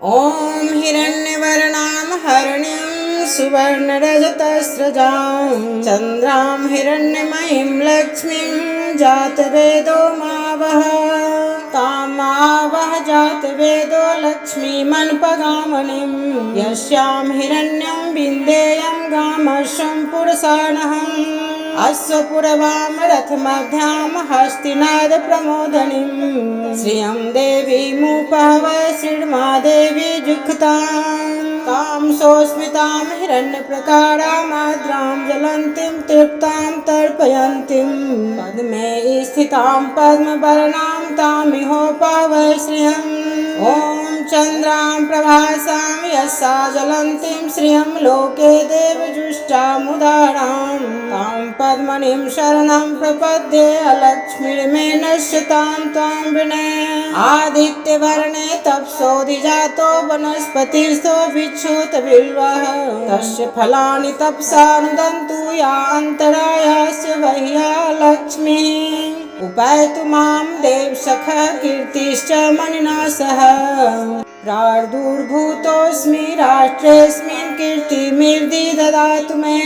ॐ हिरण्यवर्णां हरिणीं सुवर्णरजतस्रजां चन्द्रां हिरण्यमयीं लक्ष्मीं जातवेदो मावः तामावः जातवेदो लक्ष्मीमन्पगामिनीं यस्यां हिरण्यं विन्देयं गामश्वं पुरुषाणहम् अश्वपुरवां रथमध्यां हस्तिनाद प्रमोदनीं श्रियं देवीमुपहवै श्रीर्मादेवी जुक्तां तां सोऽस्मितां हिरण्यप्रकारामाद्रां ज्वलन्तीं तृप्तां तर्पयन्तीं पद्मे स्थितां पद्मवर्णां तामिहोपहवै श्रियम् ॐ चन्द्रां प्रभासां यस्या ज्वलन्तीं श्रियं लोके देवजुष्टामुदारां तां पद्मनीं शरणं प्रपद्ये अलक्ष्मीर्मे नश्यतां त्वां विनये आदित्यवर्णे तपसोऽधिजातो वनस्पतिस्थो विच्छूतबिल्वः तस्य फलानि तपसा नुदन्तु या अन्तरायास्य वह्या लक्ष्मीः उपैतु मां देवसखः कीर्तिश्च मणिना सह प्रादुर्भूतोऽस्मि राष्ट्रेऽस्मिन् कीर्तिमिर्दि ददातु मे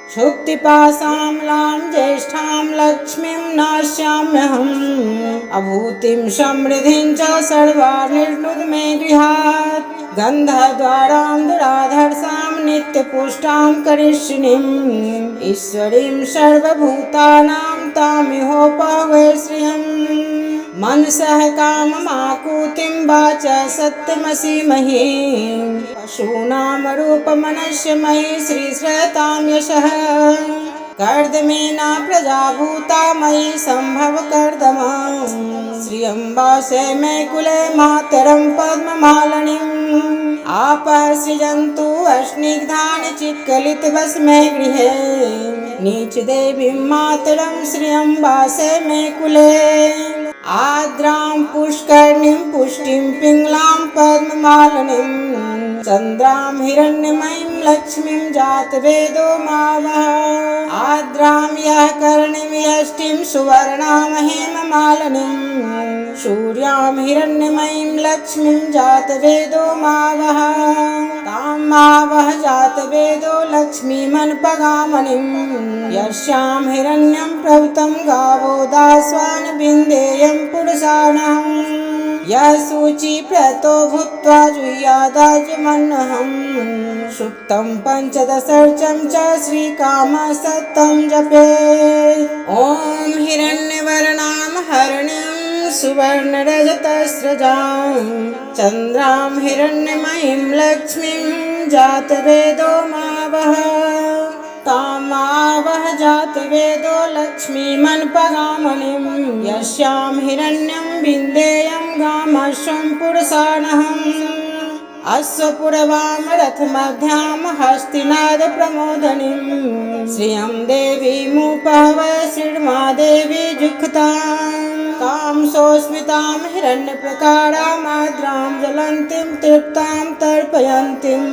क्षुक्तिपाशामलां ज्येष्ठां लक्ष्मीं नास्याम्यहम् अभूतिं समृद्धिं च सर्वानिर्नुद मे गृहात् गन्धद्वारां दुराधर्षां नित्यपुष्टां करिष्यिणीम् ईश्वरीं सर्वभूतानां तामिहोपहवै श्रियम् मनसः काममाकुतिं वाचा सत्यमसीमहि पशूनां रूपमनस्यमयि श्रीश्रयतां यशः कर्दमेना प्रजाभूता मयि सम्भव कर्दमा श्रियंवासे मे कुले मातरं पद्ममालिनीम् आपः सृजन्तु अस्निग्धानि चिक्कलितवस्मे गृहे नीचदेवीं मातरं श्रियंवासे मे कुले आद्रां पुष्करणीं पुष्टिं पिङ्गलां पद्ममालिनीं चन्द्रां हिरण्यमयीं लक्ष्मीं जातवेदो मावः आद्रां यः करणीं यष्टिं सुवर्णां हेममालिनीं सूर्यां हिरण्यमयीं लक्ष्मीं जातवेदो मावः तां मावः जातवेदो लक्ष्मीमन्पगामिनीं यस्यां हिरण्यं प्रभुतं गावो दास्वान् विन्देयं पुरुषाणां यः शुचिप्रतो भूत्वा जुह्यादाजमन्नहम् सुक्तं पञ्चदशर्चं च श्रीकामसत्तं जपेत् ॐ हिरण्यवर्णां हरिणीं सुवर्णरजतस्रजां चन्द्रां हिरण्यमयीं लक्ष्मीं जातवेदो मावः तामावः जातवेदो लक्ष्मीमन्पगामिनीं यस्यां हिरण्यं विन्देयं गामश्वं पुरुषाणहम् अश्वपुरवां रथमध्यां हस्तिनाद प्रमोदनीं श्रियं देवीमुपहवै श्रीर्मादेवी जुक्तां तां सोऽस्मितां हिरण्यप्रकारामाद्रां ज्वलन्तीं तृप्तां तर्पयन्तीं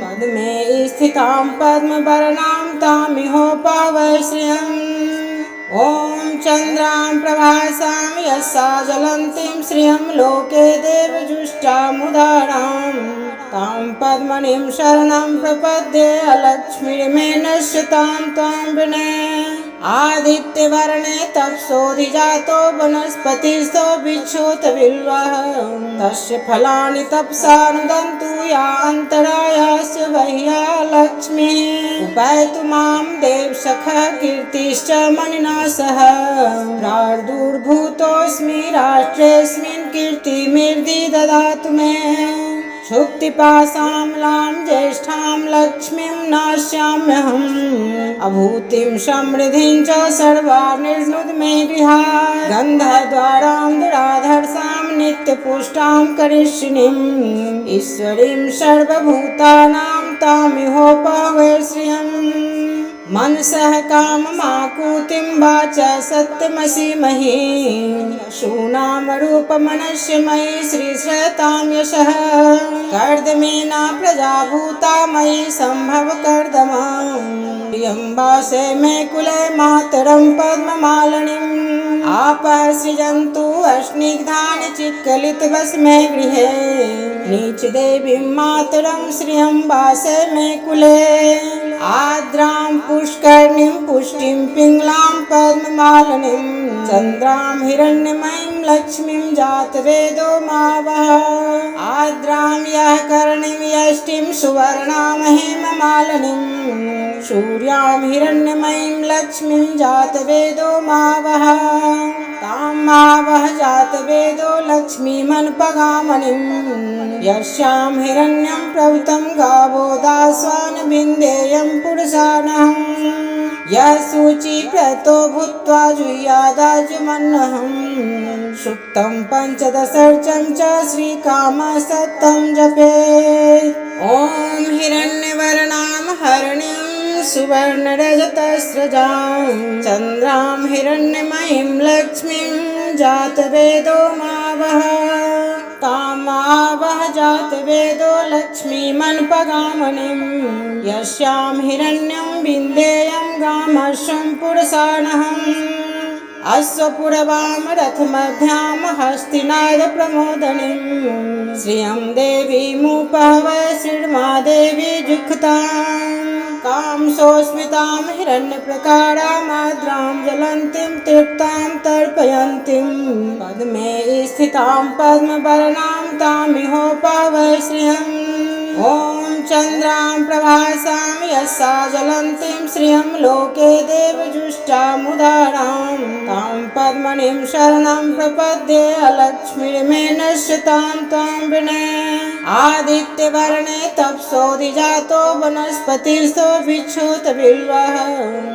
पद्मे स्थितां पद्मवर्णां तामिहोपहवै श्रियम् ॐ चन्द्रां प्रभासां यस्या ज्वलन्तीं श्रियं लोके देवजुष्टामुदारां तां पद्मनीं शरणं प्रपद्ये अलक्ष्मीर्मे नश्यतां त्वां विनये आदित्यवर्णे तपसोऽधिजातो वनस्पतिस्थो विच्छूतबिल्वः तस्य फलानि तपसा नुदन्तु या अन्तरायास्य वह्या लक्ष्मीः उपैतु मां देवसखः कीर्तिश्च मणिना सह प्रादुर्भूतोऽस्मि राष्ट्रेऽस्मिन् कीर्तिमिर्दि ददातु मे क्षुक्तिपाशामलां ज्येष्ठां लक्ष्मीं नास्याम्यहम् अभूतिं समृद्धिं च सर्वानिर्नुद मे गृहात् गन्धद्वारां दुराधर्षां नित्यपुष्टां करिष्यिणीम् ईश्वरीं सर्वभूतानां तामिहोपहवै श्रियम् मनसः काममाकुतिं वाचा सत्यमसीमहि पशूनां रूपमनस्यमयि श्रीश्रयतां यशः कर्दमेना प्रजाभूता मयि सम्भव कर्दमा प्रियं वासे मे कुले मातरं पद्ममालिनीम् आपः सृजन्तु अस्निग्धानि चिक्कलितभस्मे गृहे नीच देवीं मातरं श्रियं वासे मे कुले आर्द्रां पुष्करणीं पुष्टिं पिङ्गलां पद्ममालिनीं चन्द्रां हिरण्यमयीं लक्ष्मीं जातवेदो मावः आर्द्रां यः करणीं यष्टिं सुवर्णां हेममालिनीं सूर्यां हिरण्यमयीं लक्ष्मीं जातवेदो मावः तां मावः जातवेदो लक्ष्मीमनुपगामिनीं यस्यां हिरण्यं प्रभृतं गावो दास्वान् विन्देयं पुरुषाणः यः शुचिव्रतो भूत्वा जुह्यादाजुमन्नहं सुक्तं पञ्चदशर्चं च श्रीकामसत्तं जपेत् ॐ हिरण्यवर्णां हरिणीं सुवर्णरजतस्रजां चन्द्रां हिरण्यमयीं लक्ष्मीं जातवेदो मावः तां मावः जातवेदो लक्ष्मीमनुपगामिनीं यस्यां हिरण्यं विन्देयं गामश्वं पुरुषाणहम् अश्वपुरवां रथमध्यां हस्तिनादप्रमोदनीं श्रियं देवीमुपहवै श्रीर्मादेवी जुक्तां कां सोऽस्मितां हिरण्यप्रकारामाद्रां ज्वलन्तीं तृप्तां तर्पयन्तीं पद्मे स्थितां पद्मवर्णां तामिहोपहवै श्रियम् ॐ चन्द्रां प्रभासां यस्या ज्वलन्तीं श्रियं लोके देवजुष्टामुदारां तां पद्मनीं शरणं प्रपद्ये अलक्ष्मीर्मे नश्यतां त्वां विने आदित्यवर्णे तपसोऽधिजातो वनस्पतिस्थो भिक्षुतबिल्वः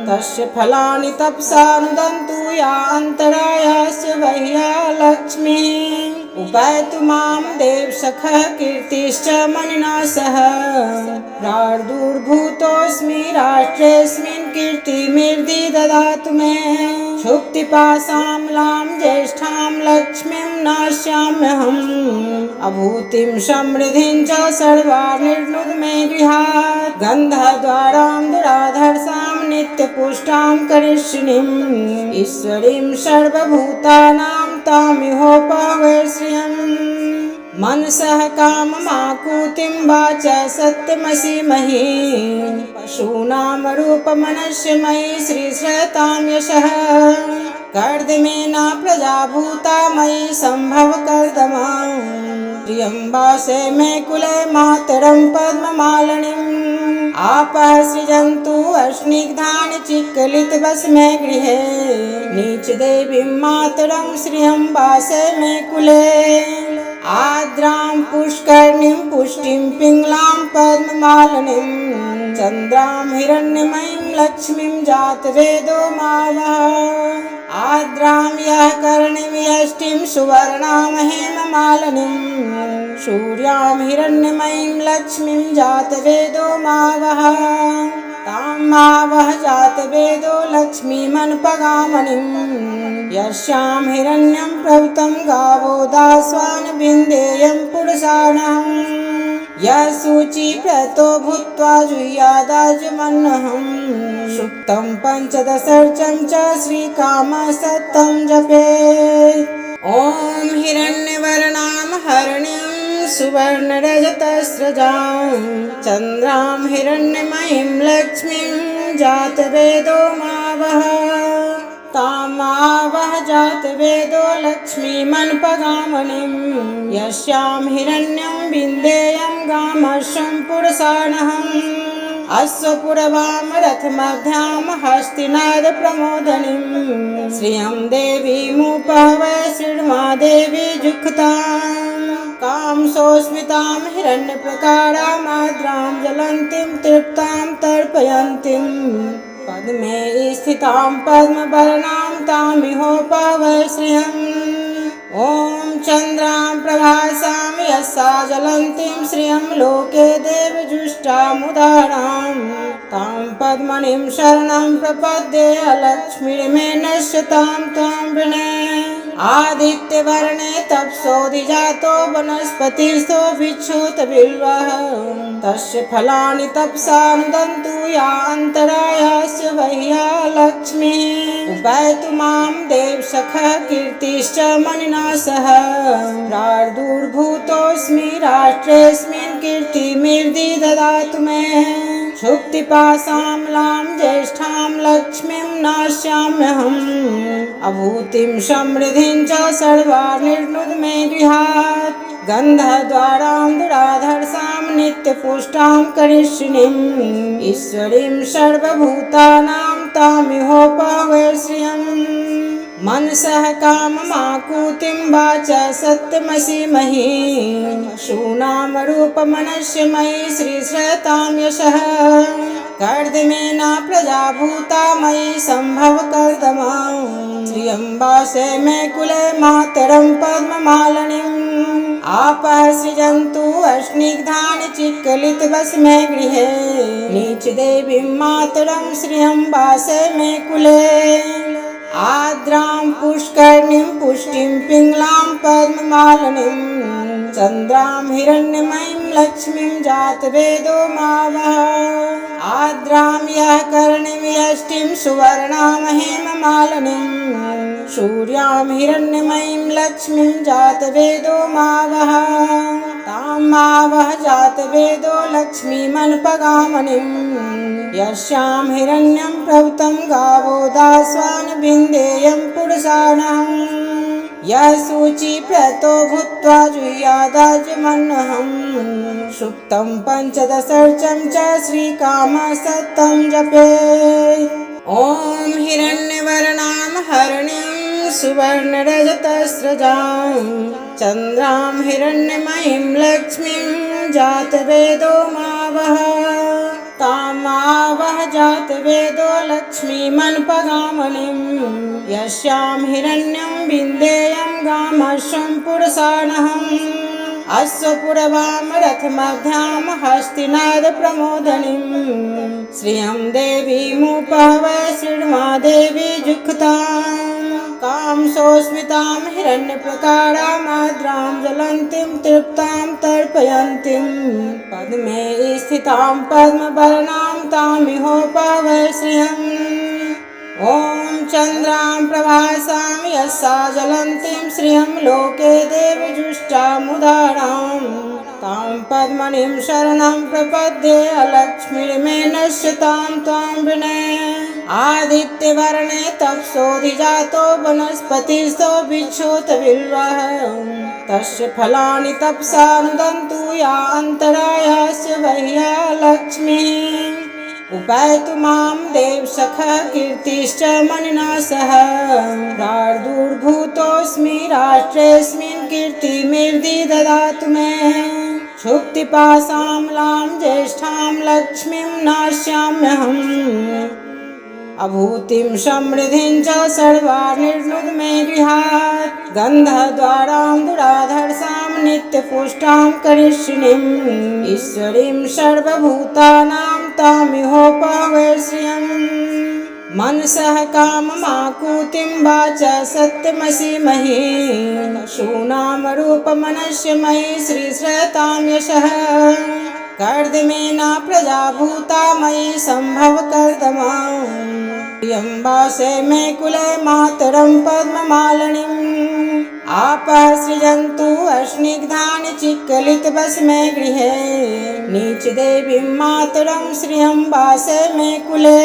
तस्य फलानि तपसा नुदन्तु या अन्तरायास्य बह्या लक्ष्मीः उपैतु मां देवसखः कीर्तिश्च मणिना सह प्रादुर्भूतोऽस्मि राष्ट्रेऽस्मिन् कीर्तिमिर्दि ददातु मे क्षुक्तिपाशामलां ज्येष्ठां लक्ष्मीं नास्याम्यहम् अभूतिं समृद्धिं च सर्वानिर्नुद मे गृहात् गन्धद्वारां दुराधर्षां नित्यपुष्टां करिष्यिणीम् ईश्वरीं सर्वभूतानां तामिहोपहवै श्रियम् मनसः काममाकुतिं वाचा सत्यमसीमहि पशूनां रूपमनस्यमयि श्रीश्रयतां यशः कर्दमेन प्रजा भूता मयि सम्भव कर्दमा प्रियं वासे मे कुले मातरं पद्ममालिनीम् आपः सृजन्तु अस्निग्धानि चिक्कलितभस्मे गृहे नीच देवीं मातरं श्रियं वासे मे कुले आर्द्रां पुष्करणीं पुष्टिं पिङ्गलां पद्ममालिनीं चन्द्रां हिरण्यमयीं लक्ष्मीं जातवेदो मावः आर्द्रां यः करणीं यष्टिं सुवर्णां हेममालिनीं सूर्यां हिरण्यमयीं लक्ष्मीं जातवेदो मावः तां मावः जातवेदो लक्ष्मीमनुपगामिनीं यस्यां हिरण्यं प्रभृतं गावो दास्वान् विन्देयं पुरुषाणः यः शुचिव्रतो भूत्वा जुह्यादाजुमन्नहं सुक्तं पञ्चदशर्चं च श्रीकामसत्तं जपेत् ॐ हिरण्यवर्णां हरिणीं सुवर्णरजतस्रजां चन्द्रां हिरण्यमयीं लक्ष्मीं जातवेदो मावः तां मावः जातवेदो लक्ष्मीमनुपगामिनीं यस्यां हिरण्यं विन्देयं गामश्वं पुरुषाणहम् अश्वपुरवां रथमध्यां हस्तिनादप्रमोदनीं श्रियं देवीमुपहवै श्रीर्मादेवी जुक्तां कां सोऽस्मितां हिरण्यप्रकारामाद्रां ज्वलन्तीं तृप्तां तर्पयन्तीं पद्मे स्थितां पद्मवर्णां तामिहोपहवै श्रियम् ॐ चन्द्रां प्रभासां यस्या ज्वलन्तीं श्रियं लोके देवजुष्टामुदारां तां पद्मनीं शरणं प्रपद्ये अलक्ष्मीर्मे नश्यतां त्वां विने आदित्यवर्णे तपसोऽधिजातो वनस्पतिस्थो भिक्षुत बिल्वः तस्य फलानि तपसा नुदन्तु या अन्तरायास्य बह्या लक्ष्मीः उपैतु मां देवसखः कीर्तिश्च मणिना सह प्रादुर्भूतोऽस्मि राष्ट्रेऽस्मिन् कीर्तिमिर्दि ददातु मे क्षुक्तिपाशामलां ज्येष्ठां लक्ष्मीं नास्याम्यहम् अभूतिं समृद्धिं च सर्वानिर्नुद मे गृहात् गन्धद्वारां दुराधर्षां नित्यपुष्टां करिष्यिनीम् ईश्वरीं सर्वभूतानां तामिहोपवेश्रियम् मनसः काममाकुतिं वाचा सत्यमसीमहि शूनां रूपमनस्य मयि श्रीश्रतां यशः कर्दमेन प्रजा भूता मयि सम्भव कर्दमा श्रियंवासे मे कुले मातरं पद्ममालिनीम् आपः सृजन्तु अस्निग्धानि चिक्कलितवसमे गृहे नीचदेवीं मातरं श्रियंवासे मे कुले आद्रां पुष्करणीं पुष्टिं पिङ्गलां पद्ममालिनीं चन्द्रां हिरण्यमयीं लक्ष्मीं जातवेदो मावः आद्रां यः कर्णीं यष्टिं सुवर्णां हेममालिनीं सूर्यां हिरण्यमयीं लक्ष्मीं जातवेदो मावः तां मावः जातवेदो लक्ष्मीमनुपगामिनीं यस्यां हिरण्यं प्रभुतं गावो दास्वान् विन्देयं पुरुषाणाम् यः शुचिप्रतो भूत्वा जुह्यादाजमन्नहम् सुक्तं पञ्चदशर्चं च श्रीकामसत्तं जपेत् ॐ हिरण्यवर्णां हरिणीं सुवर्णरजतस्रजां चन्द्रां हिरण्यमयीं लक्ष्मीं जातवेदो मावः तामावः जातवेदो लक्ष्मीमनुपगामिनीं यस्यां हिरण्यं विन्देयं गामश्वं पुरुषाणहम् अश्वपुरवां रथमध्यां हस्तिनादप्रमोदनीं श्रियं देवीमुपहवै शृण्वादेवी जुक्ताम् कामसोस्मितां हिरण्यप्रकारामाद्रां ज्वलन्तीं तृप्तां तर्पयन्तीं पद्मे स्थितां पद्मवर्णां तामिहोपवै श्रियम् ॐ चन्द्रां प्रभासां यस्सा ज्वलन्तीं श्रियं लोके देवजुष्टामुदारां तां पद्मनीं शरणं प्रपद्ये अलक्ष्मीर्मे नश्यतां त्वां विनये आदित्यवर्णे तपसोऽधिजातो वनस्पतिस्थो भिक्षुत बिल्वः तस्य फलानि तपसा नुदन्तु या अन्तरायास्य बह्या लक्ष्मीः उपैतु मां देवसखः कीर्तिश्च मणिना सह प्रादुर्भूतोऽस्मि राष्ट्रेऽस्मिन् कीर्तिमिर्दि ददातु मे क्षुक्तिपाशामलां ज्येष्ठां लक्ष्मीं नास्याम्यहम् अभूतिं समृद्धिं च सर्वानिर्नुद मे गृहात् गन्धद्वारां दुराधर्षां नित्यपुष्टां करिष्यिनीम् ईश्वरीं सर्वभूतानां तामिहोपवेश्रियम् मनसः काममाकुतिं वाचा सत्यमसीमहि शूनां रूपमनस्य मयि श्रीश्रतां यशः कर्दमेन प्रजा भूता मयि सम्भव कर्दमा श्रियंवासे मे कुले मातरं पद्ममालिनीम् आपः सृजन्तु अस्निग्धानि चिक्कलितवसमे गृहे नीचदेवीं मातरं श्रियंवासे मे कुले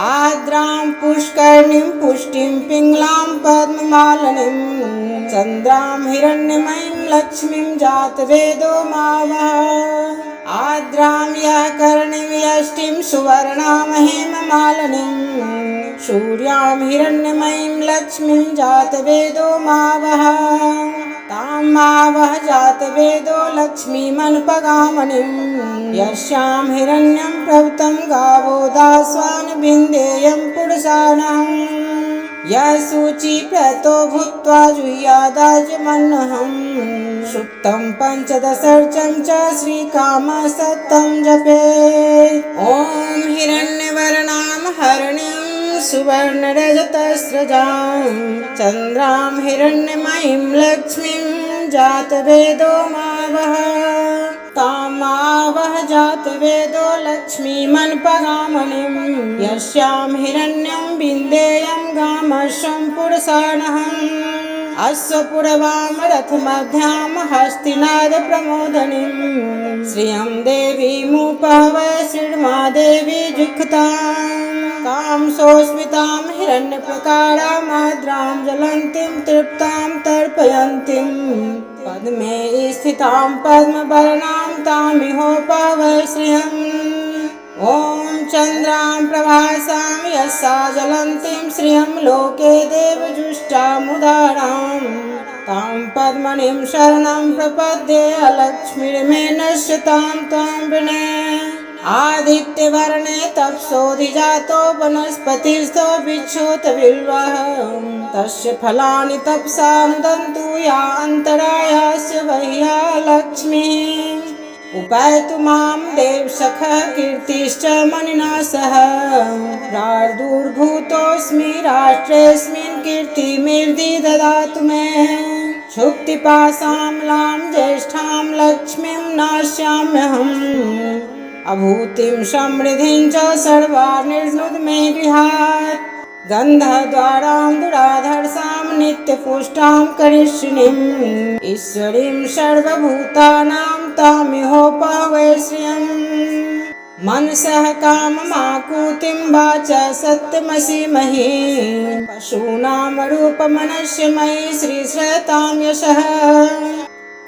आद्रां पुष्करणीं पुष्टिं पिङ्गलां पद्ममालिनीं चन्द्रां हिरण्यमयीं लक्ष्मीं जातवेदो मावः आद्रां यः कर्णीं यष्टिं सुवर्णां हेममालिनीं सूर्यां हिरण्यमयीं लक्ष्मीं जातवेदो मावः तां मावः जातवेदो लक्ष्मीमनुपगामिनीं यस्यां हिरण्यं प्रभुतं गावो दास्वान् विन्देयं पुरुषाणाम् यः शुचिप्रतो भूत्वा जुह्यादाजमन्नहम् सुक्तं पञ्चदशर्चं च श्रीकामसत्तं जपेत् ॐ हिरण्यवर्णां हरिणीं सुवर्णरजतस्रजां चन्द्रां हिरण्यमयीं लक्ष्मीं जातवेदो मावः तामावह जातवेदो लक्ष्मीमन्पगामणिं यस्यां हिरण्यं विन्देयं गामश्वं पुरुषाणहम् अश्वपुरवां रथमध्यां हस्तिनादप्रमोदनीं श्रियं देवीमुपहवै श्रीर्मादेवी जुक्तां तां सोऽस्मितां हिरण्यप्रकारामाद्रां ज्वलन्तीं तृप्तां तर्पयन्तीं पद्मे स्थितां पद्मवर्णां तामिहोपहवै श्रियम् ॐ चन्द्रां प्रभासां यस्या ज्वलन्तीं श्रियं लोके देवजुष्टामुदारां तां पद्मनीं शरणं प्रपद्ये अलक्ष्मीर्मे नश्यतां त्वां विने आदित्यवर्णे तपसोऽधिजातो वनस्पतिस्थो बिच्छोतबिल्वः तस्य फलानि तपसा नुदन्तु या अन्तरायास्य वह्या लक्ष्मीः उपायतु मां देवसखः कीर्तिश्च मणिना सह प्रार्दुर्भूतोऽस्मि राष्ट्रेऽस्मिन् कीर्तिमिर्दि ददातु मे क्षुक्तिपाशामलां ज्येष्ठां लक्ष्मीं नास्याम्यहम् अभूतिं समृद्धिं च सर्वानिर्नुद मे गृहात् गन्धद्वारां दुराधर्षां नित्यपुष्टां करिष्यिणीम् ईश्वरीं सर्वभूतानां तामिहोपहवै श्रियम् मनसः काममाकुतिं वाचा सत्यमसीमहि पशूनां रूपमनस्य मयि श्रीश्रयतां यशः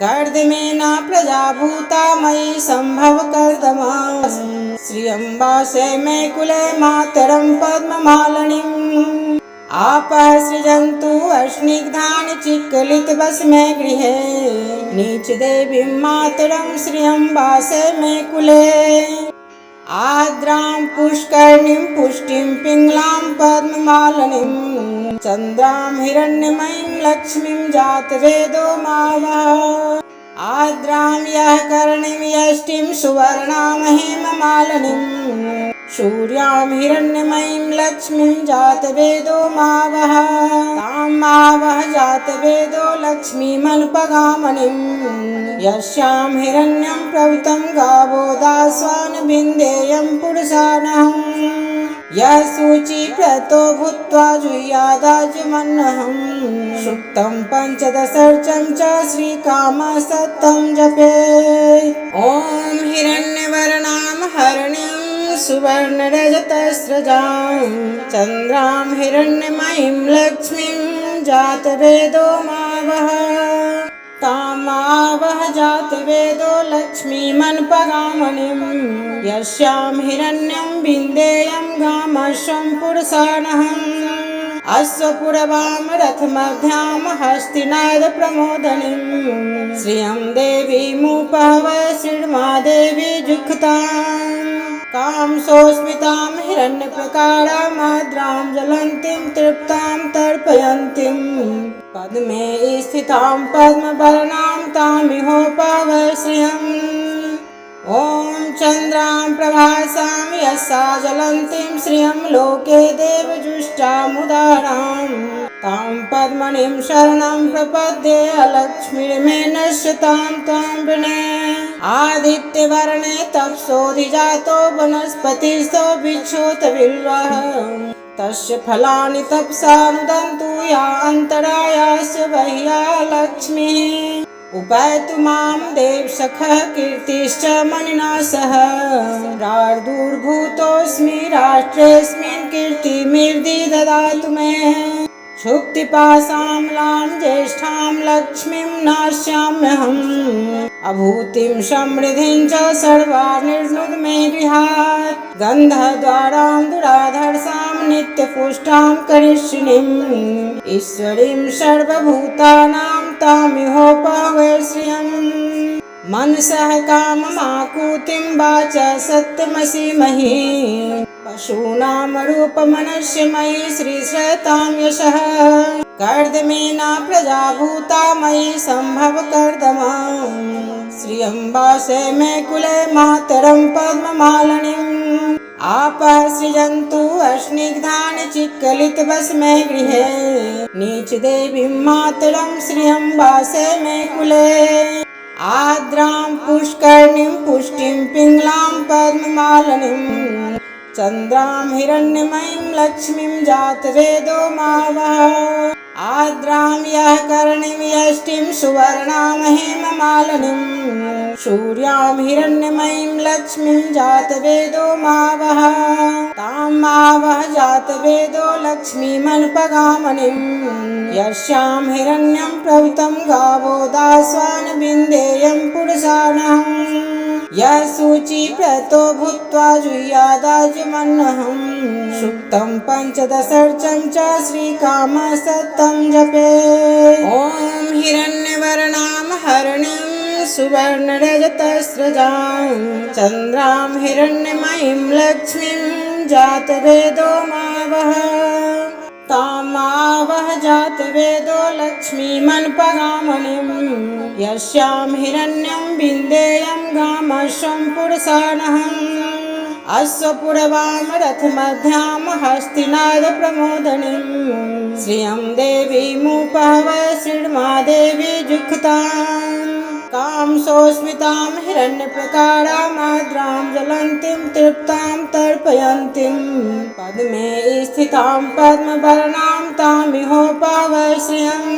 कर्दमेन प्रजा भूता मयि सम्भव कर्दमा श्रियं वासे मे कुले मातरं पद्ममालिनीम् आपः सृजन्तु अस्निग्धानि चिक्कलितवसमे गृहे नीचदेवीं मातरं श्रियं वासे मे कुले आर्द्रां पुष्करणीं पुष्टिं पिङ्गलां पद्ममालिनीं चन्द्रां हिरण्यमयीं लक्ष्मीं जातवेदो मावः आर्द्रां यः करणीं यष्टिं सुवर्णां हेममालिनीं सूर्यां हिरण्यमयीं लक्ष्मीं जातवेदो मावः तां मावः जातवेदो लक्ष्मीमनुपगामनीं यस्यां हिरण्यं प्रवृतं गावो दास्वान् विन्देयं पुरुषाणहम् यः शुचिव्रतो भूत्वा जुह्यादाज्यमन्नहम् सुक्तं पञ्चदशर्चं च श्रीकामसत्तं जपेत् ॐ हिरण्यवर्णां हरिणीं सुवर्णरजतस्रजां चन्द्रां हिरण्यमयीं लक्ष्मीं जातवेदो मावः तामावह जातवेदो लक्ष्मीमन्पगामणिं यस्यां हिरण्यं विन्देयं गामश्वं पुरुषाणहम् अश्वपुरवां रथमध्यां हस्तिनादप्रमोदनीं श्रियं देवीमुपहवै श्रीर्मादेवी जुक्तां तां सोऽस्मितां हिरण्यप्रकारामाद्रां ज्वलन्तीं तृप्तां तर्पयन्तीं पद्मे स्थितां पद्मवर्णां तामिहोपहवै श्रियम् ॐ चन्द्रां प्रभासां यस्या ज्वलन्तीं श्रियं लोके देवजुष्टामुदारां तां पद्मनीं शरणं प्रपद्ये अलक्ष्मीर्मे नश्यतां त्वां विने आदित्यवर्णे तपसोऽधिजातो वनस्पतिस्थो बिच्छोतबिल्वः तस्य फलानि तपसा नुदन्तु या अन्तरायास्य वह्या लक्ष्मीः उपायतु मां देवसखः कीर्तिश्च मणिना सह प्रार्दुर्भूतोऽस्मि राष्ट्रेऽस्मिन् कीर्तिमिर्दि ददातु मे क्षुक्तिपाशामलां ज्येष्ठां लक्ष्मीं नास्याम्यहम् अभूतिं समृद्धिं च सर्वानिर्नुद मे गृहात् गन्धद्वारां दुराधर्षां नित्यपुष्टां करिष्यिणीम् ईश्वरीं सर्वभूतानां तामिहोपहवै श्रियम् मनसः काममाकुतिं वाचा सत्यमसीमहि पशूनां रूपमनस्य मयि श्रीश्रयतां यशः कर्दमेन प्रजा भूता मयि सम्भव कर्दमा श्रियं वासे मे कुले मातरं पद्ममालिनीम् आपः सृजन्तु अस्निग्धानि चिक्कलितभस्मे गृहे नीचदेवीं मातरं श्रियं वासे मे कुले आर्द्रां पुष्करणीं पुष्टिं पिङ्गलां पद्ममालिनीं चन्द्रां हिरण्यमयीं लक्ष्मीं जातवेदो मावः आर्द्रां यः करणीं यष्टिं सुवर्णां हेममालिनीं सूर्यां हिरण्यमयीं लक्ष्मीं जातवेदो मावः तां मावः जातवेदो लक्ष्मीमनुपगामिनीं यस्यां हिरण्यं प्रभृतं गावो दास्वान् विन्देयं पुरुषाणः यः शुचिव्रतो भूत्वा जुह्यादाजुमन्नहं सुक्तं पञ्चदशर्चं च श्रीकामसत्तं जपे ॐ हिरण्यवर्णां हरिणीं सुवर्णरजतस्रजां चन्द्रां हिरण्यमयीं लक्ष्मीं जातवेदो मावः तामावः जातवेदो लक्ष्मीमनुपगामिनीं यस्यां हिरण्यं विन्देयं गामश्वं पुरुषाणहम् अश्वपूर्वां रथमध्यां हस्तिनादप्रमोदनीं श्रियं देवीमुपहवै श्रीर्मादेवी जुक्तां कामसोस्मितां हिरण्यप्रकारामाद्रां ज्वलन्तीं तृप्तां तर्पयन्तीं पद्मे स्थितां पद्मवर्णां तामिहोपहवै श्रियम्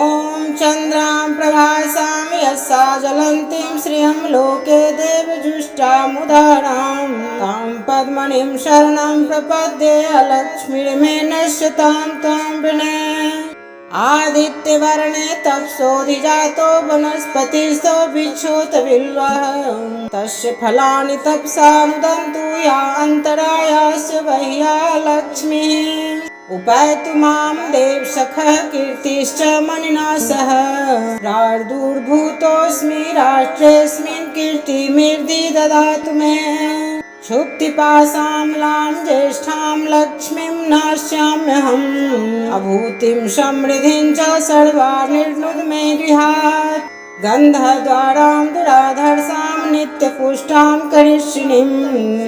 ॐ चन्द्रां प्रभासां यस्या ज्वलन्तीं श्रियं लोके देवजुष्टामुदारां तां पद्मनीं शरणं प्रपद्ये अलक्ष्मीर्मे नश्यतां त्वां विने आदित्यवर्णे तपसोऽधिजातो वनस्पतिस्थो बिच्छोतबिल्वः तस्य फलानि तपसा नुदन्तु या अन्तरायास्य बह्या लक्ष्मीः उपैतु मां देवसखः कीर्तिश्च मनिना सह प्रादुर्भूतोऽस्मि राष्ट्रेऽस्मिन् कीर्तिमिर्दि ददातु मे क्षुब्धिपाशामलां ज्येष्ठां लक्ष्मीं नास्याम्यहम् अभूतिं समृद्धिं च सर्वानिर्नुद मे गृहात् गन्धद्वारां दुराधर्षां नित्यपुष्टां करिष्यिणीम्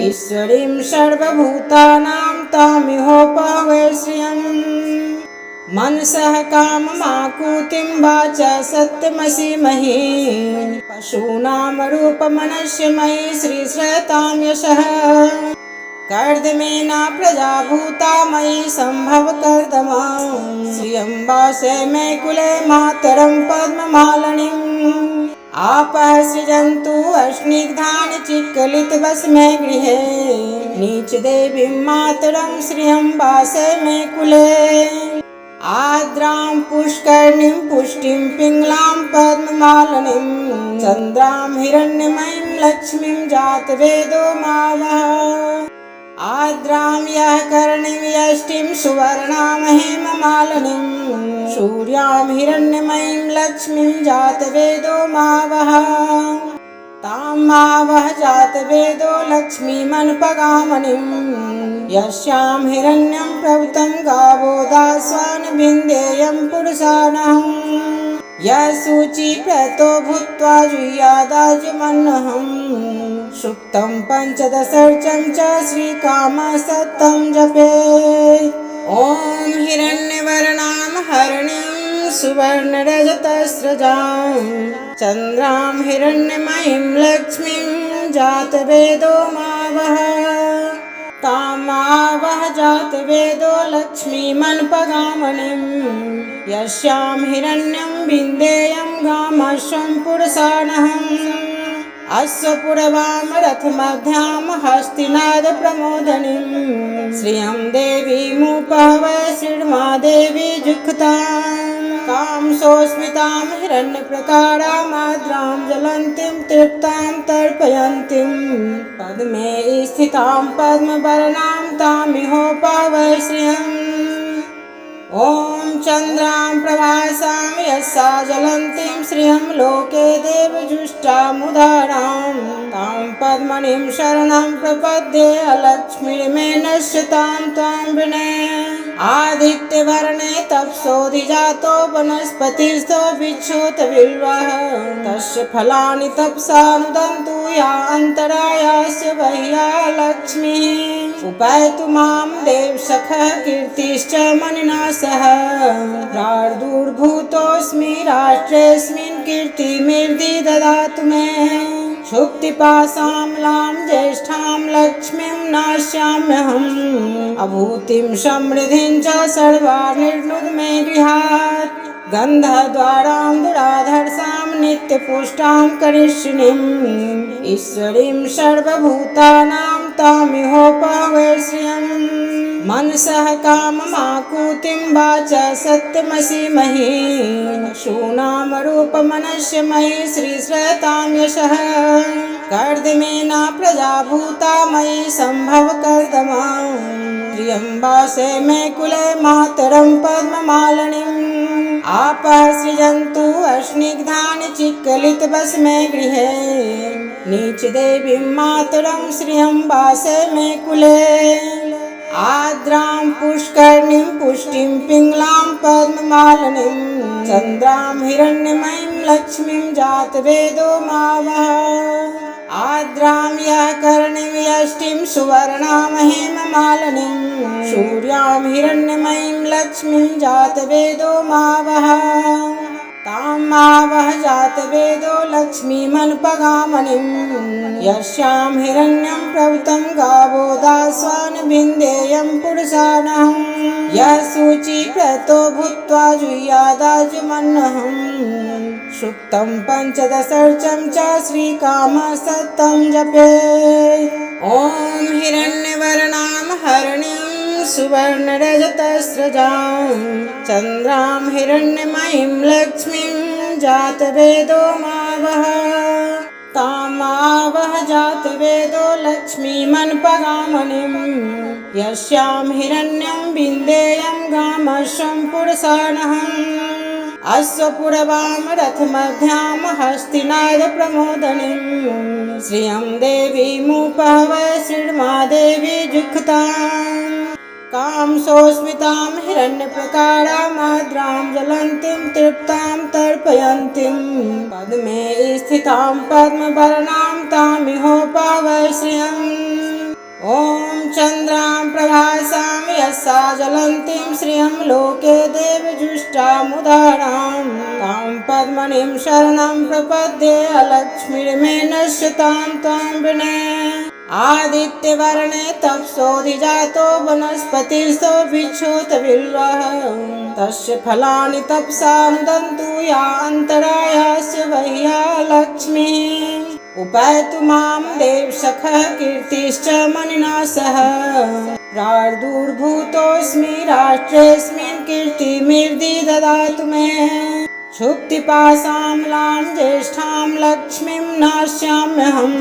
ईश्वरीं सर्वभूतानां तामिहोपहवै श्रियम् मनसः काममाकुतिं वाचा सत्यमसीमहि पशूनां रूपमनस्य मयि श्रीश्रयतां यशः कर्दमेना प्रजा भूता मयि सम्भव कर्दमा श्रियं वासे मे कुले मातरं पद्ममालिनीम् आपः सृजन्तु अस्निग्धानि चिक्कलितभस्मे गृहे नीचदेवीं मातरं श्रियं वासे मे कुले आर्द्रां पुष्करणीं पुष्टिं पिङ्गलां पद्ममालिनीं चन्द्रां हिरण्यमयीं लक्ष्मीं जातवेदो मावः आर्द्रां यः करणीं यष्टिं सुवर्णां हेममालिनीं सूर्यां हिरण्यमयीं लक्ष्मीं जातवेदो मावः तां मावः जातवेदो लक्ष्मीमनुपगामिनीं यस्यां हिरण्यं प्रभृतं गावो दास्वान् विन्देयं पुरुषाणः यः शुचिव्रतो भूत्वा जुह्यादाजुमन्नहं सुक्तं पञ्चदशर्चं च श्रीकामसत्तं जपे ॐ हिरण्यवर्णां हरिणीं सुवर्णरजतस्रजां चन्द्रां हिरण्यमयीं लक्ष्मीं जातवेदो मावः तामावः जातवेदो लक्ष्मीमनुपगामिनीं यस्यां हिरण्यं विन्देयं गामश्वं पुरुषाणहम् अश्वपूर्वां रथमध्यां हस्तिनादप्रमोदनीं श्रियं देवीमुपहवै श्रीर्मादेवी जुक्तां कामसोस्मितां हिरण्यप्रकारामाद्रां ज्वलन्तीं तृप्तां तर्पयन्तीं पद्मे स्थितां पद्मवर्णां तामिहोपहवै श्रियम् ॐ चन्द्रां प्रभासां यस्या ज्वलन्तीं श्रियं लोके देवजुष्टामुदारां तां पद्मनिं शरणं प्रपद्ये अलक्ष्मीर्मे नश्यतां त्वां विनय आदित्यवर्णे तपसोऽधिजातो वनस्पतिस्थो विच्छोतबिल्वः तस्य फलानि तपसा नुदन्तु या अन्तरायास्य बह्या लक्ष्मीः उपैतु मां देवसखः कीर्तिश्च मनिना सह प्रादुर्भूतोऽस्मि राष्ट्रेऽस्मिन् कीर्तिमिर्दि ददातु मे क्षुक्तिपाशामलां ज्येष्ठां लक्ष्मीं नास्याम्यहम् अभूतिं समृद्धिं च सर्वान् निर्नुद मे गृहात् गन्धद्वारां दुराधर्षां नित्यपुष्टां करिष्यिणीम् ईश्वरीं सर्वभूतानां तामिहोपवेश्यम् मनसः काममाकुतिं वाचा सत्यमसीमहि पशूनां रूपमनस्य मयि श्रीश्रयतां यशः कर्दमेन प्रजा भूता मयि सम्भव कर्दमा त्र्यम्बासे मे कुले मातरं पद्ममालिनीम् आपः सृजन्तु अस्निग्धानि चिक्कलितवस्मे गृहे नीचदेवीं मातरं श्रियम्बासे मे कुले आद्रां पुष्करणीं पुष्टिं पिङ्गलां पद्ममालिनीं चन्द्रां हिरण्यमयीं लक्ष्मीं जातवेदो मावः आद्रां यः कर्णीं यष्टिं सुवर्णां हेममालिनीं सूर्यां हिरण्यमयीं लक्ष्मीं जातवेदो मावः तां मावः जातवेदो लक्ष्मीमनुपगामिनीं यस्यां हिरण्यं प्रवृतं गावो दास्वान् विन्देयं पुरुषानहं यः शुचिव्रतो भूत्वा जुह्यादाजुमन्नहम् सुक्तं पञ्चदशर्चं च श्रीकामसत्तं जपेत् ॐ हिरण्यवर्णां हरिणीं सुवर्णरजतस्रजां चन्द्रां हिरण्यमयीं लक्ष्मीं जातवेदो मावः तामावः जातवेदो लक्ष्मीमनुपगामिनीं यस्यां हिरण्यं विन्देयं गामश्वं पुरुषानहम् अश्वपुरवां रथमध्यां हस्तिनादप्रमोदनीं श्रियं देवीमुपहवै श्रीर्मादेवी जुक्ताम् कामसोस्मितां हिरण्यप्रकारामाद्रां ज्वलन्तीं तृप्तां तर्पयन्तीं पद्मे स्थितां पद्मवर्णां तामिहोपवै श्रियम् ॐ चन्द्रां प्रभासां यस्सा ज्वलन्तीं श्रियं लोके देवजुष्टामुदारां तां पद्मनिं शरणं प्रपद्ये अलक्ष्मीर्मे नश्यतां त्वां विनय आदित्यवर्णे तपसोऽधिजातो वनस्पतिस्थो विच्छोतबिल्वः तस्य फलानि तपसा नुदन्तु या अन्तरायास्य बह्या लक्ष्मीः उपैतु मां देवसखः कीर्तिश्च मनिना सह प्रादुर्भूतोऽस्मि राष्ट्रेऽस्मिन् कीर्तिमिर्दि ददातु मे क्षुक्तिपाशामलां ज्येष्ठां लक्ष्मीं नास्याम्यहम्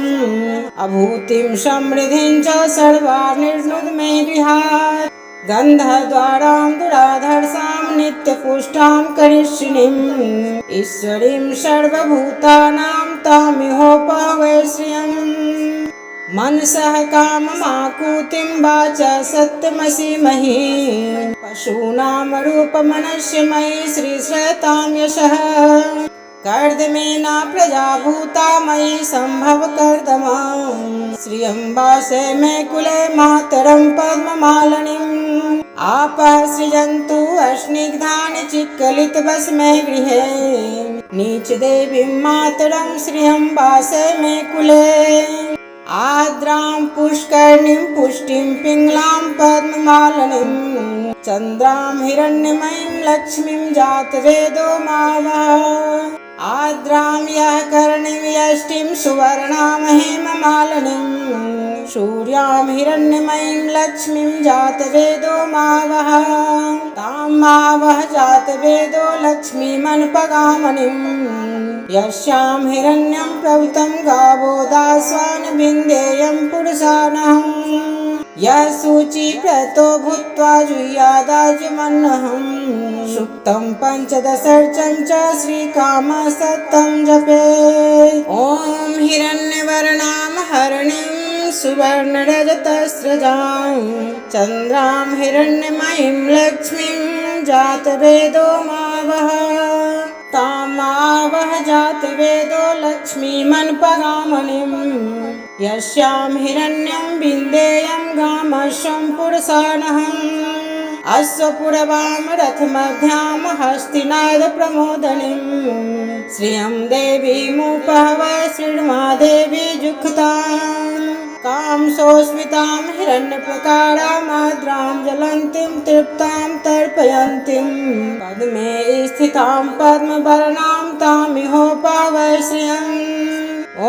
अभूतिं समृद्धिं च सर्वान् निर्नुद मे गृहात् गन्धद्वारां दुराधर्षां नित्यपुष्टां करिष्यिणीम् ईश्वरीं सर्वभूतानां तामिहोपवेश्यम् मनसः काममाकुतिं वाचा सत्यमसीमहि पशूनां रूपमनस्य मयि श्रीश्रयतां यशः कर्दमेन प्रजा भूता मयि सम्भव कर्दमा श्रियम्बासे मे कुले मातरं पद्ममालिनीम् आपः सृजन्तु अस्निग्धानि चिक्कलितवस्मे गृहे नीचदेवीं मातरं श्रियम्बासे मे कुले आद्रां पुष्करणीं पुष्टिं पिङ्गलां पद्ममालिनीं चन्द्रां हिरण्यमयीं लक्ष्मीं जातवेदो मावः आद्रां यः कर्णीं यष्टिं सुवर्णां हेममालिनीं सूर्यां हिरण्यमयीं लक्ष्मीं जातवेदो मावः तां मावः जातवेदो लक्ष्मीमनुपगामिनीं यस्यां हिरण्यं प्रवृतं गावो दास्वान् विन्देयं पुरुषानहम् यः शुचिव्रतो भूत्वा जुह्यादाजुमन्नहम् सुक्तं पञ्चदशर्चं च श्रीकामसत्तं जपेत् ॐ हिरण्यवर्णां हरिणीं सुवर्णरजतस्रजां चन्द्रां हिरण्यमयीं लक्ष्मीं जातवेदो मावः तामावह जातवेदो लक्ष्मीमन्पगामणिं यस्यां हिरण्यं बिन्देयं गामश्वं पुरुषानहम् अश्वपुरवां रथमध्यां हस्तिनादप्रमोदनीं श्रियं देवीमुपहवै श्रीर्मादेवी जुक्तां कामसोस्मितां हिरण्यप्रकारामाद्रां ज्वलन्तीं तृप्तां तर्पयन्तीं पद्मे स्थितां पद्मवर्णां तामिहोपहवै श्रियम्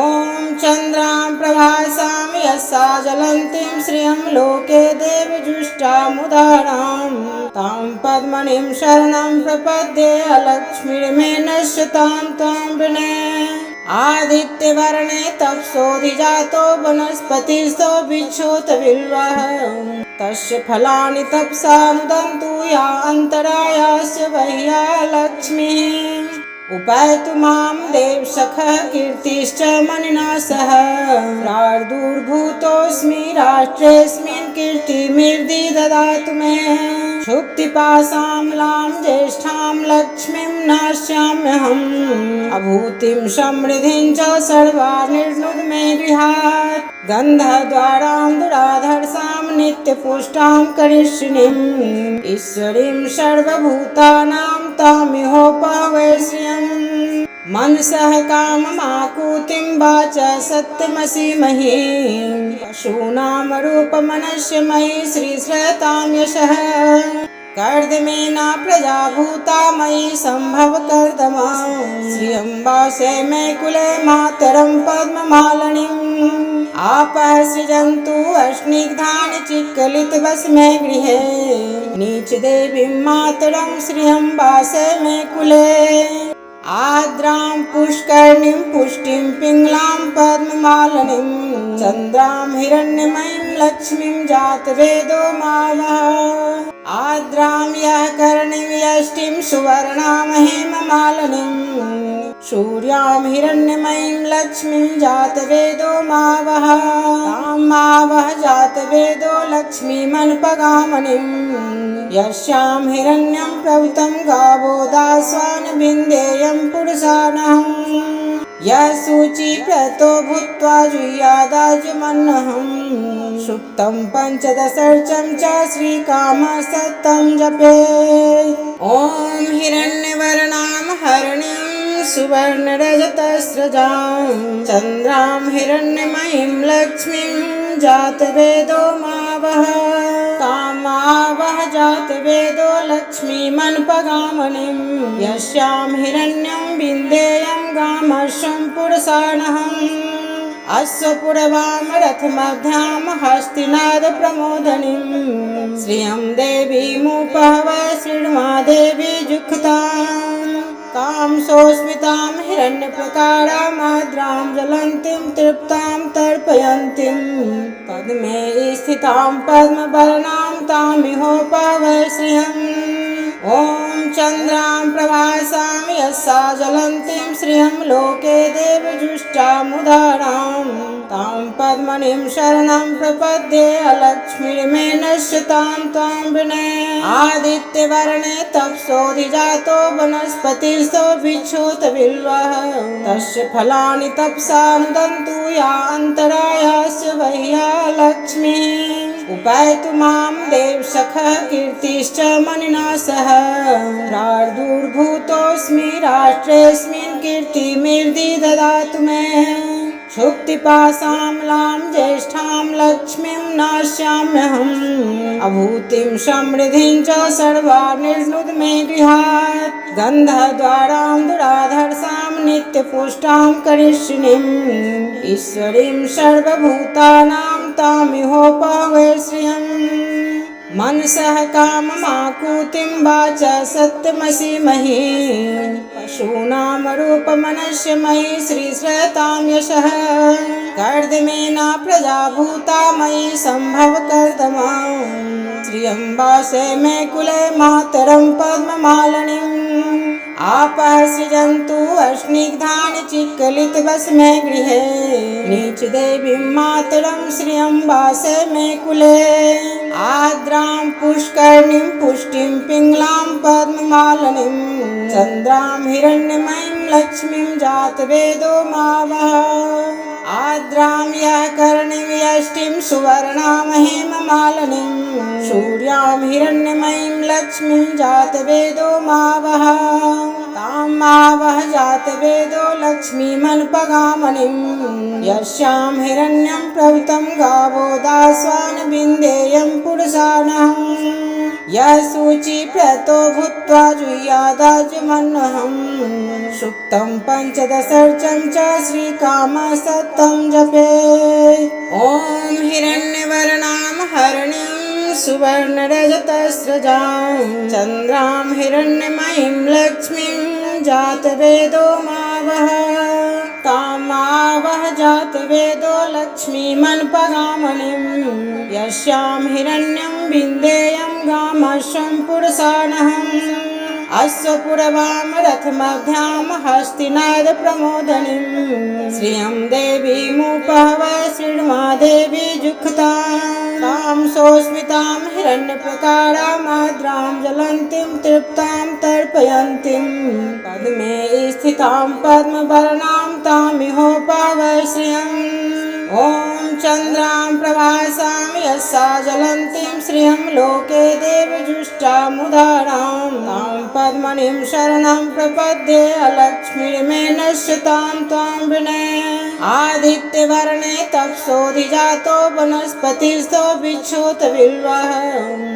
ॐ चन्द्रां प्रभासां यस्या ज्वलन्तीं श्रियं लोके देवजुष्टामुदारां तां पद्मनीं शरणं प्रपद्ये अलक्ष्मीर्मे नश्यतां त्वां वृणे आदित्यवर्णे तपसोऽधिजातो वनस्पतिस्थो बिच्छोतबिल्वः तस्य फलानि तपसा नुदन्तु या अन्तरायास्य वह्या लक्ष्मीः उपैतु मां देवसखः कीर्तिश्च मनिना सह प्रादुर्भूतोऽस्मि राष्ट्रेऽस्मिन् कीर्तिमिर्दि ददातु मे क्षुक्तिपाशामलां ज्येष्ठां लक्ष्मीं नास्याम्यहम् अभूतिं समृद्धिं च सर्वानिर्नुद मे गृहात् गन्धद्वारां दुराधर्षां नित्यपुष्टां करिष्यिणीम् ईश्वरीं सर्वभूतानां तामिहोपहवै श्रियम् मनसः काममाकुतिं वाचा सत्यमसीमहि पशूनां रूपमनस्य मयि श्रीश्रयतां यशः कर्दमेना प्रजा भूता मयि सम्भव कर्दमा श्रियं वासे मे कुले मातरं पद्ममालिनीम् आपः सृजन्तु अस्निग्धानि चिक्कलितवसमे गृहे नीचदेवीं मातरं श्रियं वासे मे कुले आद्रां पुष्करणीं पुष्टिं पिङ्गलां पद्ममालिनीं चन्द्रां हिरण्यमयीं लक्ष्मीं जातवेदो मावः आद्रां यः करणीं यष्टिं सुवर्णां हेममालिनीं सूर्यां हिरण्यमयीं लक्ष्मीं जातवेदो मावः तां मावः जातवेदो लक्ष्मीमन्पगामणिं यस्यां हिरण्यं प्रभुतं गावो दास्वान् बिन्देयं पुरुषानहम् यः शुचिव्रतो भूत्वा जुह्यादाजुमन्नहम् सुक्तं पञ्चदशर्चं च श्रीकामसत्तं जपेत् ॐ हिरण्यवर्णां हरिणीं सुवर्णरजतस्रजां चन्द्रां हिरण्यमयीं लक्ष्मीं जातवेदो मावः तामावह जातवेदो लक्ष्मीमन्पगामणिं यस्यां हिरण्यं बिन्देयं गामश्वं पुरुषानहम् अश्वपुरवां रथमध्यां हस्तिनादप्रमोदनीं श्रियं देवीमुपहवै श्रीर्मादेवी जुक्तां कामसोस्मितां हिरण्यप्रकारामाद्रां ज्वलन्तीं तृप्तां तर्पयन्तीं पद्मे स्थितां पद्मवर्णां तामिहोपहवै श्रियम् ॐ चन्द्रां प्रभासां यस्या ज्वलन्तीं श्रियं लोके देवजुष्टामुदारां तां पद्मनीं शरणं प्रपद्ये अलक्ष्मीर्मे नश्यतां त्वां वृणे आदित्यवर्णे तपसोऽधिजातो वनस्पतिस्थो बिच्छोतबिल्वः तस्य फलानि तपसा नुदन्तु या अन्तरायास्य वह्या लक्ष्मीः उपैतु मां देवसखः कीर्तिश्च मनिना सह प्रादुर्भूतोऽस्मि राष्ट्रेऽस्मिन् कीर्तिमिर्दि ददातु मे क्षुक्तिपाशामलां ज्येष्ठां लक्ष्मीं नास्याम्यहम् अभूतिं समृद्धिं च सर्वानिर्नुद मे गृहात् गन्धद्वारां दुराधर्षां नित्यपुष्टां करिष्यिणीम् ईश्वरीं सर्वभूतानां तामिहोपहवै श्रियम् मनसः काममाकुतिं वाचा सत्यमसीमहि पशूनां रूपमनस्य मयि श्रीश्रयतां यशः कर्दमेना प्रजा भूता मयि सम्भव कर्दमा श्रियं वासे मे कुले मातरं पद्ममालिनीम् आपः सृजन्तु अस्निग्धानि चिक्कलितभस्मे गृहे नीच देवीं मातरं श्रियं वासे मे कुले आर्द्रां पुष्करणीं पुष्टिं पिङ्गलां पद्ममालिनीं चन्द्रां हिरण्यमयीं लक्ष्मीं जातवेदो मावः आर्द्रां यः कर्णीं यष्टिं सुवर्णां हेममालिनीं सूर्यां हिरण्यमयीं लक्ष्मीं जातवेदो मावः तां मावः जातवेदो लक्ष्मीमनुपगामिनीं यस्यां हिरण्यं प्रभृतं गावो दास्वान् विन्देयं पुरुषाणः यः शुचिप्रतो भूत्वा जुह्यादाजुमन्वहं सुक्तं पञ्चदशर्चं च श्रीकामसत्तं जपेत् ॐ हिरण्यवर्णां हरिणीं सुवर्णरजतस्रजां चन्द्रां हिरण्यमयीं लक्ष्मीं जातवेदो मावः तां मावः जातवेदो लक्ष्मीमनुपगामिनीं यस्यां हिरण्यं विन्देयं गामश्वं पुरुषाणहम् अश्वपुरवां रथमध्यां हस्तिनादप्रमोदनीं श्रियं देवीमुपहवै श्रीर्मादेवी जुक्तां तां सोऽस्मितां हिरण्यप्रकारामाद्रां ज्वलन्तीं तृप्तां तर्पयन्तीं पद्मे स्थितां पद्मवर्णां तामिहोपहवै श्रियम् ॐ चन्द्रां प्रभासां यस्सा ज्वलन्तीं श्रियं लोके देवजुष्टामुदारां तां पद्मनीं शरणं प्रपद्ये अलक्ष्मीर्मे नश्यतां त्वां विनये आदित्यवर्णे तपसोऽधिजातो वनस्पतिस्थो बिच्छोतबिल्वः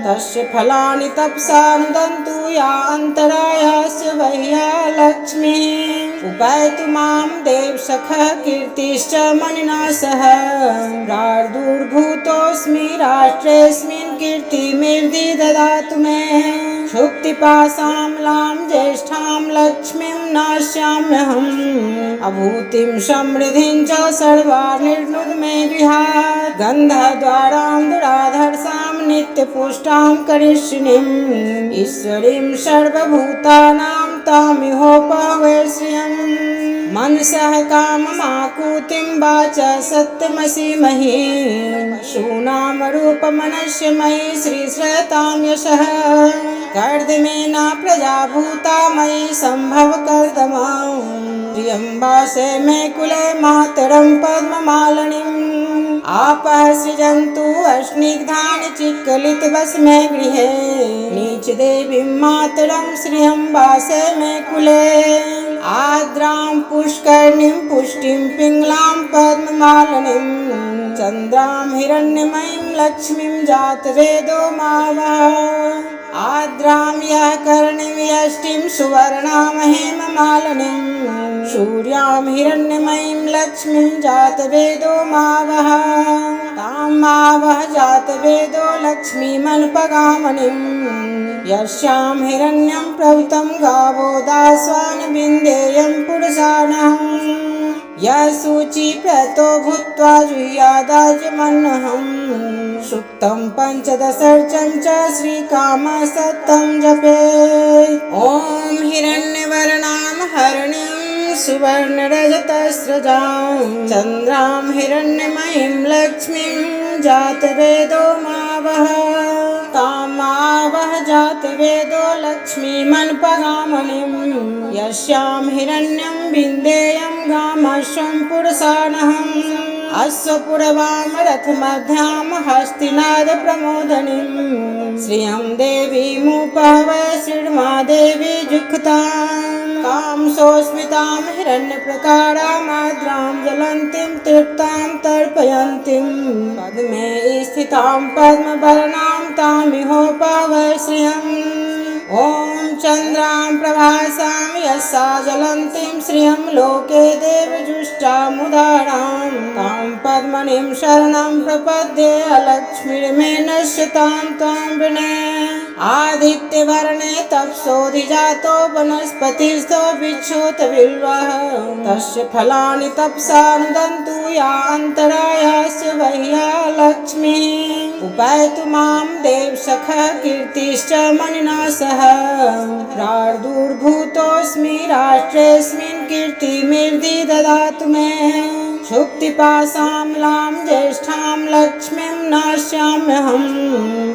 तस्य फलानि तपसा नुदन्तु या अन्तरायास्य वह्या लक्ष्मीः उपैतु मां देवसखः कीर्तिश्च मणिना सह प्रादुर्भूतोऽस्मि राष्ट्रेऽस्मिन् कीर्तिमेर्दि ददातु मे शुक्तिपाशामलां ज्येष्ठां लक्ष्मीं नास्याम्यहम् अभूतिं समृद्धिं च सर्वानिर्नुद मे गृहात् गन्धद्वारां दुराधर्षां नित्यपुष्टां करिष्यिणीम् ईश्वरीं सर्वभूतानां तामिहोपहवै श्रियम् मनसः काममाकुतिं वाचा सत्यमसीमहि शूनां रूपमनस्य मयि श्रीश्रयतां यशः कर्दमेन प्रजाभूता मयि सम्भव कर्दमां प्रियं वासे मे कुले मातरं पद्ममालिनीम् आपः सृजन्तु अस्निग्धानि चिक्कलितभस्मे गृहे नीच देवीं मातरं श्रियं वासे मे कुले आर्द्रां पुष्करणीं पुष्टिं पिङ्गलां पद्ममालिनीं चन्द्रां हिरण्यमयीं लक्ष्मीं जातवेदो मावः आर्द्रां यः कर्णीं यष्टिं सुवर्णां हेममालिनीं सूर्यां हिरण्यमयीं लक्ष्मीं जातवेदो मावः तां मावः जातवेदो लक्ष्मीमनुपगामिनीं यस्यां हिरण्यं प्रभृतं गावो दास्वान् विन्देयं पुरुषाणः यः शुचिप्रतो भूत्वा जुह्यादाजुमन्वहं सुक्तं पञ्चदशर्चं च श्रीकामसत्तं जपेत् ॐ हिरण्यवर्णां हरिणीं सुवर्णरजतस्रजां चन्द्रां हिरण्यमयीं लक्ष्मीं जातवेदो मावः तां मावः जातवेदो लक्ष्मीमनुपगामिनीं यस्यां हिरण्यं विन्देयं गामश्वं पुरुषाणहम् अश्वपुरवां रथमध्यां हस्तिनादप्रमोदनीं श्रियं देवीमुपहवै श्रीर्मादेवी जुक्तां तां सोऽस्मितां हिरण्यप्रकारामाद्रां ज्वलन्तीं तृप्तां तर्पयन्तीं पद्मे स्थितां पद्मवर्णां तामिहोपहवै श्रियम् ॐ चन्द्रां प्रभासां यस्सा ज्वलन्तीं श्रियं लोके देवजुष्टामुदारां तां पद्म पद्मनिं शरणं प्रपद्ये अलक्ष्मीर्मे नश्यतां त्वां विनये आदित्यवर्णे तपसोऽधिजातो वनस्पतिस्थो विच्छोतबिल्वः तस्य फलानि तपसा नुदन्तु या अन्तरायास्य वह्या लक्ष्मीः उपैतु मां देवसखः कीर्तिश्च मणिना सह प्रादुर्भूतोऽस्मि राष्ट्रेऽस्मिन् कीर्तिमिर्दि ददातु मे शुक्तिपाशामलां ज्येष्ठां लक्ष्मीं नास्याम्यहम्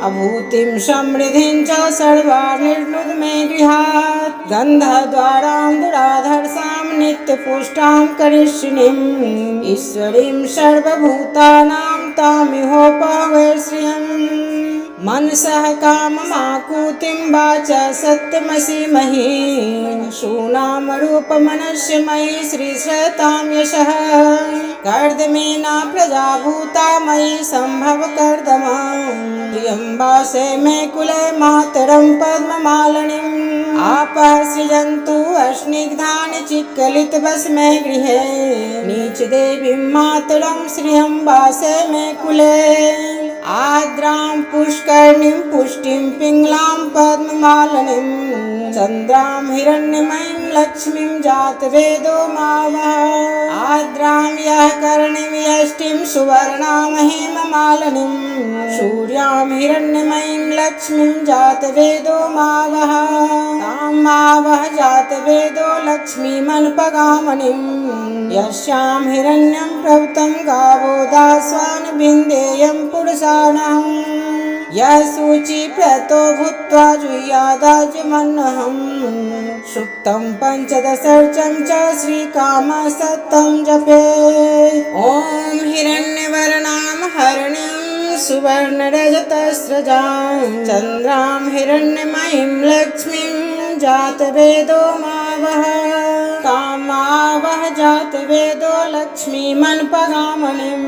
अभूतिं समृद्धिं च सर्वानिर्नुद मे गृहात् गन्धद्वारां दुराधर्षां नित्यपुष्टां करिष्यिणीम् ईश्वरीं सर्वभूतानां तामिहोपवे श्रियम् मनसः काममाकुतिं वाचा सत्यमसीमहि शूनामरूपमनस्य मयि श्रीश्रतां यशः कर्दमेना प्रजा भूता मयि सम्भव कर्दमा प्रियम्बासे मे कुले मातरं पद्ममालिनीम् आपः सृजन्तु अस्निग्धानि चिक्कलितवस्मे गृहे नीचदेवीं मातरं श्रियम्बासे मे कुले आद्रां पुष्करणीं पुष्टिं पिङ्गलां पद्ममालिनीं चन्द्रां हिरण्यमयीं लक्ष्मीं जातवेदो मावः आद्रां यः करणीं यष्टिं सुवर्णां हेममालिनीं सूर्यां हिरण्यमयीं लक्ष्मीं जातवेदो मावः तां मावः जातवेदो लक्ष्मीमनुपगामिनीं यस्यां हिरण्यं प्रभुतं गावो दास्वान् बिन्देयं पुरुषाणां यः शुचिप्रतो भूत्वा जुह्यादाज्यमन्नहम् सुक्तं पञ्चदशर्चं च श्रीकामसत्तं जपेत् ॐ हिरण्यवर्णां हरिणीं सुवर्णरजतस्रजां चन्द्रां हिरण्यमयीं लक्ष्मीं जातवेदो मावः कामावः जातवेदो लक्ष्मीमनुपगामिनीं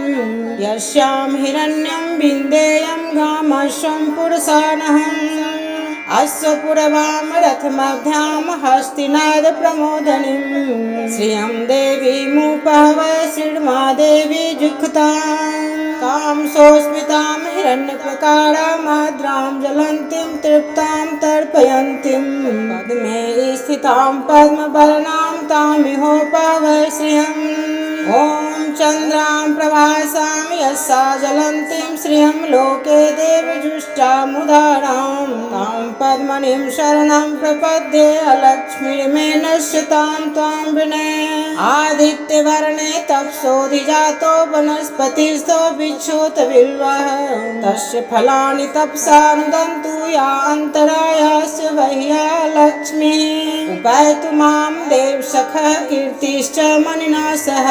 यस्यां हिरण्यं बिन्देयं गामश्वं पुरुषाणहम् अश्वपुरवां रथमध्यां हस्तिनाद प्रमोदनीं श्रियं देवीमुपहवै श्रीर्मादेवी जुक्तां तां सोऽस्मितां हिरण्यप्रकारामाद्रां ज्वलन्तीं तृप्तां तर्पयन्तीं पद्मे स्थितां पद्मवर्णां तामिहोपवै श्रियम् ॐ चन्द्रां प्रभासां यस्सा ज्वलन्तीं श्रियं लोके देवजुष्टामुदारां तां पद्मनिं शरणं प्रपद्ये अलक्ष्मीर्मे नश्यतां त्वां विनये आदित्यवर्णे तपसोऽधिजातो वनस्पतिस्थो विच्छोतबिल्वः तस्य फलानि तपसा नुदन्तु या अन्तरायास्य वह्या लक्ष्मीः उपैतु मां देवसखः कीर्तिश्च मणिना सह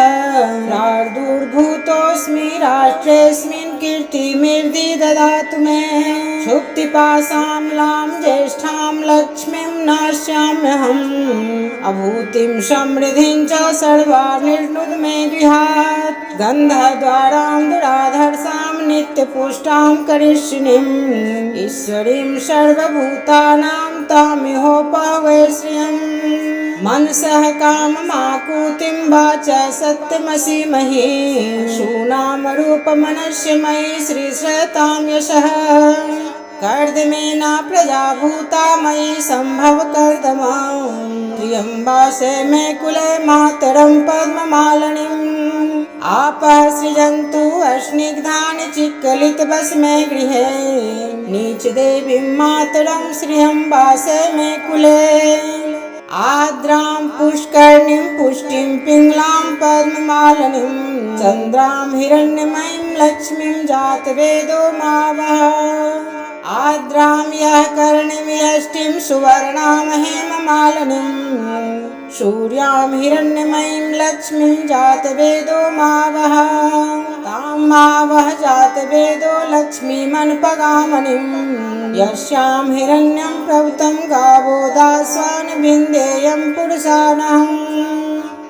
प्रादुर्भूतोऽस्मि राष्ट्रेऽस्मिन् कीर्तिमिर्दि ददातु मे शुक्तिपाशामलां ज्येष्ठां लक्ष्मीं नास्याम्यहम् अभूतिं समृद्धिं च सर्वानिर्नुद मे गृहात् गन्धद्वारां दुराधर्षां नित्यपुष्टां करिष्यिणीम् ईश्वरीं सर्वभूतानां तामिहोपवे श्रियम् मनसः काममाकुतिं वाचा सत्यमसीमहि शूनामरूपमनस्य मयि श्रीश्रतां यशः कर्दमेना प्रजा भूता मयि सम्भव कर्दमा प्रियम्बासे मे कुले मातरं पद्ममालिनीम् आपः सृजन्तु अस्निग्धानि चिक्कलितवस्मे गृहे नीचदेवीं मातरं श्रियम्बासे मे कुले आद्रां पुष्करणीं पुष्टिं पिङ्गलां पद्ममालिनीं चन्द्रां हिरण्यमयीं लक्ष्मीं जातवेदो मावः आद्रां यः करणीं यष्टिं सुवर्णां हेममालिनीं सूर्यां हिरण्यमयीं लक्ष्मीं जातवेदो मावः तां मावः जातवेदो लक्ष्मीमनुपगामिनीं यस्यां हिरण्यं प्रभुतं गावो दास्वान् बिन्देयं पुरुषाणां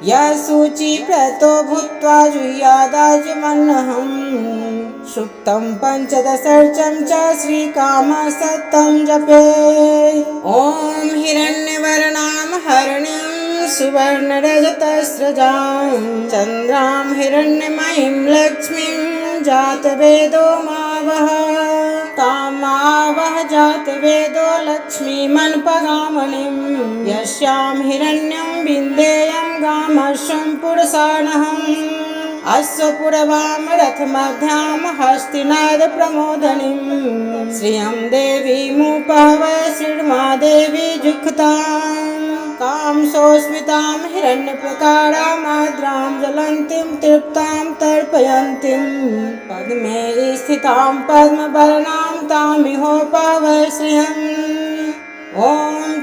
यः शुचिप्रतो भूत्वा जुह्यादाज्यमन्नहम् सुक्तं पञ्चदशर्चं च श्रीकामसत्तं जपेत् ॐ हिरण्यवर्णां हरिणीं सुवर्णरजतस्रजां चन्द्रां हिरण्यमयीं लक्ष्मीं जातवेदो मावः तामावः जातवेदो लक्ष्मीमनुपगामिनीं यस्यां हिरण्यं विन्देयं गामश्वं पुरुषाणहम् अश्वपुरवां रथमध्यां हस्तिनाद प्रमोदनीं श्रियं देवीमुपहव श्रीर्मादेवी जुक्तां कां सोस्मितां हिरण्यप्रकारामाद्रां ज्वलन्तीं तृप्तां तर्पयन्तीं पद्मे स्थितां पद्मवर्णां तामिहोपहव श्रियम् ॐ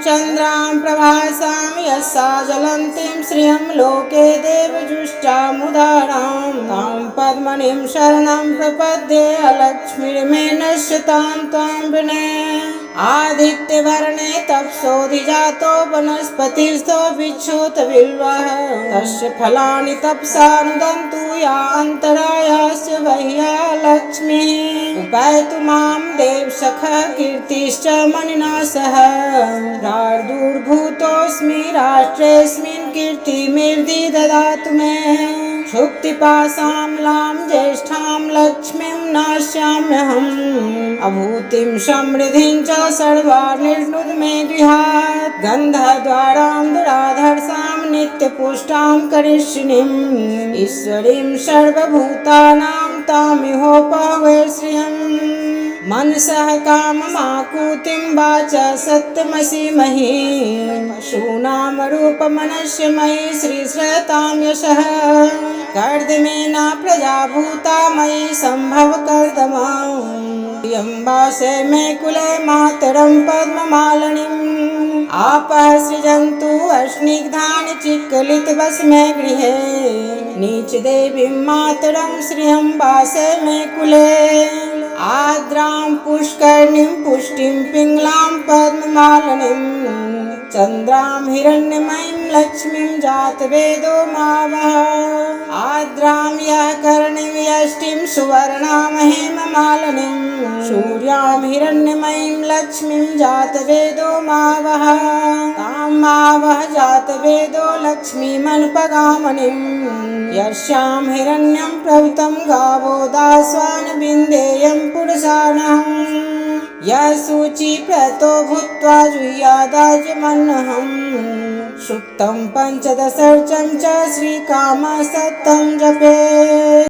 चन्द्रां प्रभासां यस्या ज्वलन्तीं श्रियं लोके देवजुष्टामुदारां तां पद्मनीं शरणं प्रपद्ये अलक्ष्मीर्मे नश्यतां त्वां विने आदित्यवर्णे तपसोऽधिजातो वनस्पतिस्थो विच्छूतबिल्वः तस्य फलानि तपसा नुदन्तु या अन्तरायास्य वह्या लक्ष्मीः उपैतु मां देवसखः कीर्तिश्च मणिना सह प्रादुर्भूतोऽस्मि राष्ट्रेऽस्मिन् कीर्तिमेर्दि ददातु मे क्षुक्तिपाशामलां ज्येष्ठां लक्ष्मीं नास्याम्यहम् अभूतिं समृद्धिं च सर्वार्निर्नुद मे गृहात् गन्धद्वारां दुराधर्षां नित्यपुष्टां करिष्यिणीम् ईश्वरीं सर्वभूतानां तामिहोपहवे श्रियम् मनसः काममाकुतिं वाचा सत्यमसीमहि पशूनां रूपमनस्य मयि श्रीश्रयतां यशः कर्दमेन प्रजाभूता मयि सम्भव कर्दमां यम्बासे मे कुले मातरं पद्ममालिनीम् आपः सृजन्तु अस्निग्धानि चिक्कलितवस्मे गृहे नीचदेवीं मातरं श्रियं वासे मे कुले आद्रां पुष्करणीं पुष्टिं पिङ्गलां पद्ममालिनीं चन्द्रां हिरण्यमयीं लक्ष्मीं जातवेदो मावः आद्रां यः करणीं यष्टिं सुवर्णां हेममालिनीं सूर्यां हिरण्यमयीं लक्ष्मीं जातवेदो मावः तां मावः जातवेदो लक्ष्मीमनुपगामिनीं यस्यां हिरण्यं प्रभृतं गावो दास्वान् विन्देयं पुरुषाणहम् यः शुचिप्रतो भूत्वा जुह्यादाज्यमन्नहम् सुक्तं पञ्चदशर्चं च श्रीकामसत्तं जपेत्।